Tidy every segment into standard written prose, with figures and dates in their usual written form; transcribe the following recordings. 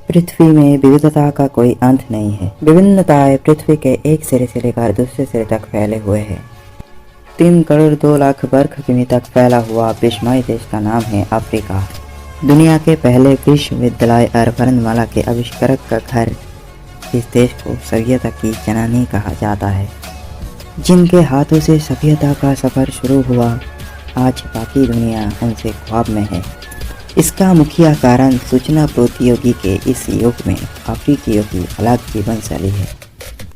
पृथ्वी में विविधता का कोई अंत नहीं है। विभिन्नताएं पृथ्वी के एक सिरे से लेकर दूसरे सिरे तक फैले हुए है। 3 करोड़ 2 लाख वर्ग किमी तक फैला हुआ विस्मय देश का नाम है अफ्रीका। दुनिया के पहले विश्वविद्यालय और वर्णमाला के आविष्कारक का घर इस देश को सभ्यता की जननी कहा जाता है। जिनके हाथों से सभ्यता का सफर शुरू हुआ, आज बाकी दुनिया उनसे ख्वाब में है। इसका मुख्य कारण सूचना प्रौद्योगिकी के इस युग में अफ्रीकियों की अलग जीवन शैली है।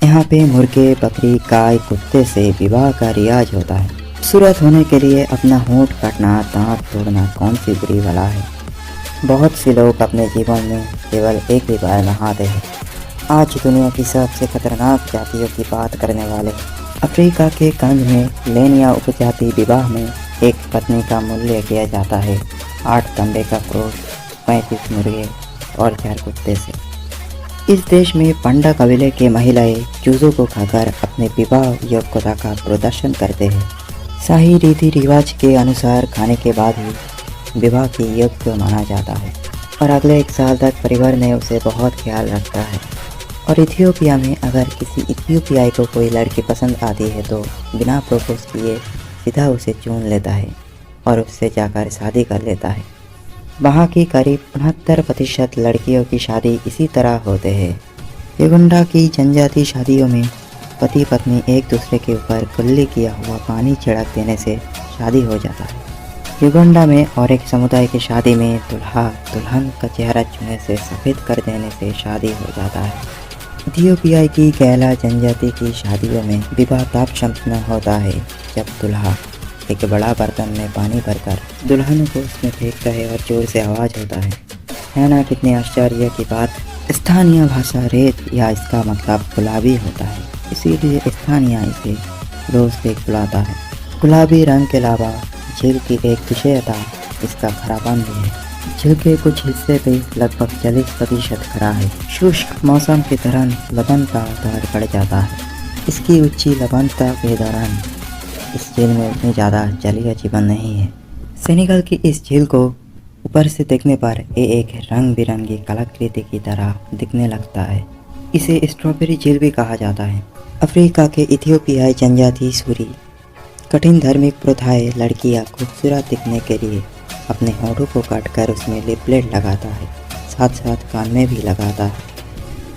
यहाँ पे मुर्गे, बकरी, गाय, कुत्ते से विवाह का रिवाज होता है। खूबसूरत होने के लिए अपना होंठ काटना, दांत तोड़ना कौन सी बुरी बला है। बहुत से लोग अपने जीवन में केवल एक ही बार नहाते हैं। आज दुनिया की सबसे खतरनाक जातियों की बात करने वाले अफ्रीका के कंध में लेनिया उपजाति विवाह में एक पत्नी का मूल्य किया जाता है 8 तांबे का क्रोश, 35 मुर्गे और 4 कुत्ते से। इस देश में पंडा कबीले के महिलाएं चूजों को खाकर अपने विवाह योग्यता का प्रदर्शन करते हैं। शाही रीति रिवाज के अनुसार खाने के बाद ही विवाह की योग्य माना जाता है और अगले 1 साल तक परिवार ने उसे बहुत ख्याल रखता है। और इथियोपिया में अगर किसी इथियोपियाई को कोई लड़की पसंद आती है तो बिना प्रपोज किए सीधा उसे चुन लेता है और उससे जाकर शादी कर लेता है। वहाँ की करीब 69% लड़कियों की शादी इसी तरह होते हैं। युगांडा की जनजाति शादियों में पति पत्नी एक दूसरे के ऊपर कुल्ली किया हुआ पानी छिड़क देने से शादी हो जाता है। युगांडा में और एक समुदाय की शादी में दुल्हा दुल्हन का चेहरा छूने से सफ़ेद कर देने से शादी हो जाता है। इथियोपियाई की गैला जनजाति की शादियों में विवाह तब संपन्न होता है जब दुल्हा एक बड़ा बर्तन में पानी भरकर दुल्हन को उसमें फेंकता है और जोर से आवाज़ होता है ना। कितनी आश्चर्य की बात। स्थानीय भाषा रेत या इसका मतलब गुलाबी होता है, इसीलिए स्थानीय इसे रोज देख बुलाता है। गुलाबी रंग के अलावा झील की एक विशेषता इसका खरापन भी है। झील के कुछ हिस्से पे लगभग 40% खरा है। शुष्क मौसम के दौरान लवणता दर बढ़ जाता है। इसकी उच्च लवणता के दौरान इस झील में उतनी ज़्यादा जलीय जीवन नहीं है। सेनेगल की इस झील को ऊपर से देखने पर ये एक रंग बिरंगी कलाकृति की तरह दिखने लगता है। इसे स्ट्रॉबेरी झील भी कहा जाता है। अफ्रीका के इथियोपियाई जनजाति सूरी कठिन धार्मिक प्रथाएं लड़कियां खूबसूरत दिखने के लिए अपने होठों को काटकर उसमें लिपलेट लगाता है, साथ साथ कान में भी लगाता है।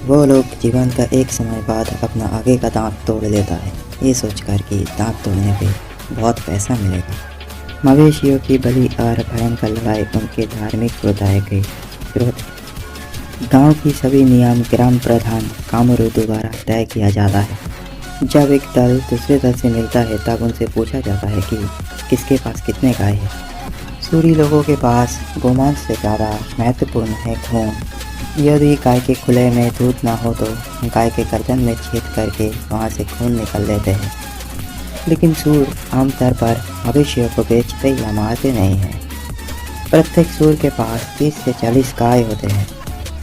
वो लोग जीवन का एक समय बाद अपना आगे का दांत तोड़ लेता है, ये सोचकर कि दांत तोड़ने पे बहुत पैसा मिलेगा। मवेशियों की बलि और भयंकर लड़ाई उनके धार्मिक प्रथाएं के विरोध। गांव की सभी नियम ग्राम प्रधान कामरू द्वारा तय किया जाता है। जब एक दल दूसरे दल से मिलता है तब उनसे पूछा जाता है कि किसके पास कितने गाय हैं। सूरी लोगों के पास गोमांस से ज़्यादा महत्वपूर्ण है खून। यदि गाय के खुले में दूध ना हो तो गाय के गर्दन में छेद करके वहाँ से खून निकल लेते हैं। लेकिन सूर आमतौर पर मवेशियों को बेचते या मारते नहीं हैं। प्रत्येक सूर के पास 30 से 40 गाय होते हैं।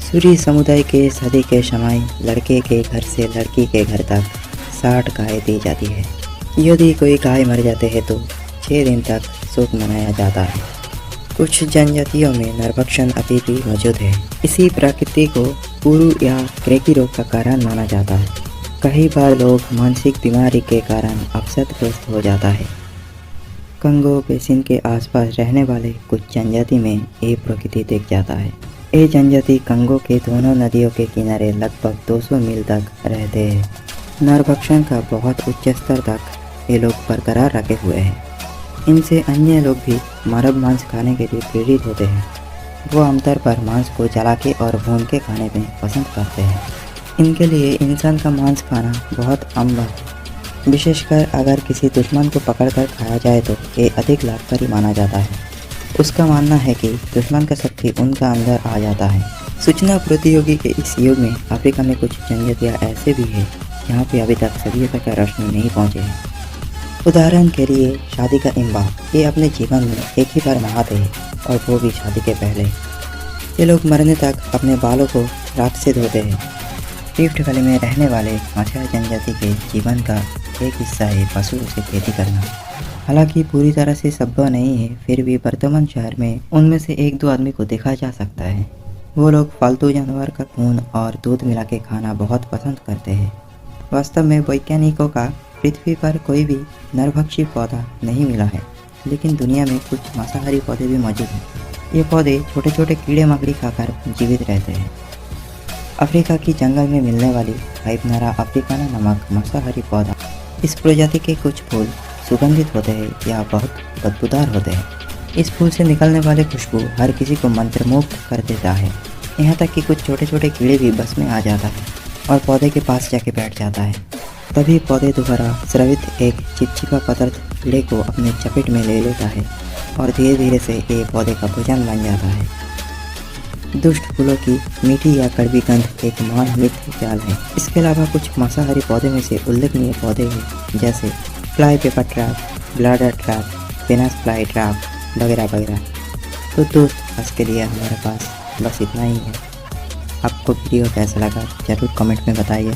सूरी समुदाय के शादी के समय लड़के के घर से लड़की के घर तक 60 गाय दी जाती है। यदि कोई गाय मर जाते हैं तो 6 दिन तक शोक मनाया जाता है। कुछ जनजातियों में नरभक्षण अभी भी मौजूद है। इसी प्रकृति को पुरु या क्रेकी रोग का कारण माना जाता है। कई बार लोग मानसिक बीमारी के कारण अवसादग्रस्त हो जाता है। कंगो बेसिन के आसपास रहने वाले कुछ जनजाति में ये प्रकृति दिख जाता है। ये जनजाति कंगो के दोनों नदियों के किनारे लगभग 200 मील तक रहते हैं। नरभक्षण का बहुत उच्च स्तर तक ये लोग बरकरार रखे हुए हैं। इनसे अन्य लोग भी मानव मांस खाने के लिए प्रेरित होते हैं। वो आमतौर पर मांस को जला के और भून के खाने में पसंद करते हैं। इनके लिए इंसान का मांस खाना बहुत आम बात है। विशेषकर अगर किसी दुश्मन को पकड़कर खाया जाए तो ये अधिक लाभकारी माना जाता है। उसका मानना है कि दुश्मन का शक्ति उनका अंदर आ जाता है। सूचना प्रौद्योगिकी के इस युग में अफ्रीका में कुछ जनजातियाँ ऐसे भी हैं जहाँ पे अभी तक सभ्यता का रोशनी नहीं पहुँचे हैं। उदाहरण के लिए शादी का इम्बा, ये अपने जीवन में एक ही बार नहाते हैं और वो भी शादी के पहले। ये लोग मरने तक अपने बालों को राख से धोते हैं। रिफ्ट वैली में रहने वाले माछा जनजाति के जीवन का एक हिस्सा है पशुओं से खेती करना। हालांकि पूरी तरह से संभव नहीं है, फिर भी वर्तमान शहर में उनमें से 1-2 आदमी को देखा जा सकता है। वो लोग पालतू जानवर का खून और दूध मिला के खाना बहुत पसंद करते हैं। वास्तव में वैज्ञानिकों का पृथ्वी पर कोई भी नरभक्षी पौधा नहीं मिला है, लेकिन दुनिया में कुछ मांसाहारी पौधे भी मौजूद हैं। ये पौधे छोटे छोटे कीड़े मकड़ी खाकर जीवित रहते हैं। अफ्रीका की जंगल में मिलने वाली हाइपनारा अफ्रीकाना नामक मांसाहारी पौधा। इस प्रजाति के कुछ फूल सुगंधित होते हैं या बहुत बदबूदार होते हैं। इस फूल से निकलने वाले खुशबू हर किसी को मंत्रमुग्ध कर देता है। यहाँ तक कि कुछ छोटे छोटे कीड़े भी बस में आ जाता है और पौधे के पास जाके बैठ जाता है। तभी पौधे द्वारा स्रावित एक चिपचिपा पदार्थ कीड़े को अपने चपेट में ले लेता है और धीरे धीरे से ये पौधे का भोजन बन जाता है। दुष्ट फूलों की मीठी या कड़वी गंध एक महान मित्र जाल है। इसके अलावा कुछ मांसाहारी पौधे में से उल्लेखनीय पौधे हैं जैसे fly paper trap, bladder trap, Venus fly trap वगैरह वगैरह। तो दोस्त आज के लिए हमारे पास बस इतना ही है। आपको वीडियो कैसा लगा ज़रूर कमेंट में बताइए।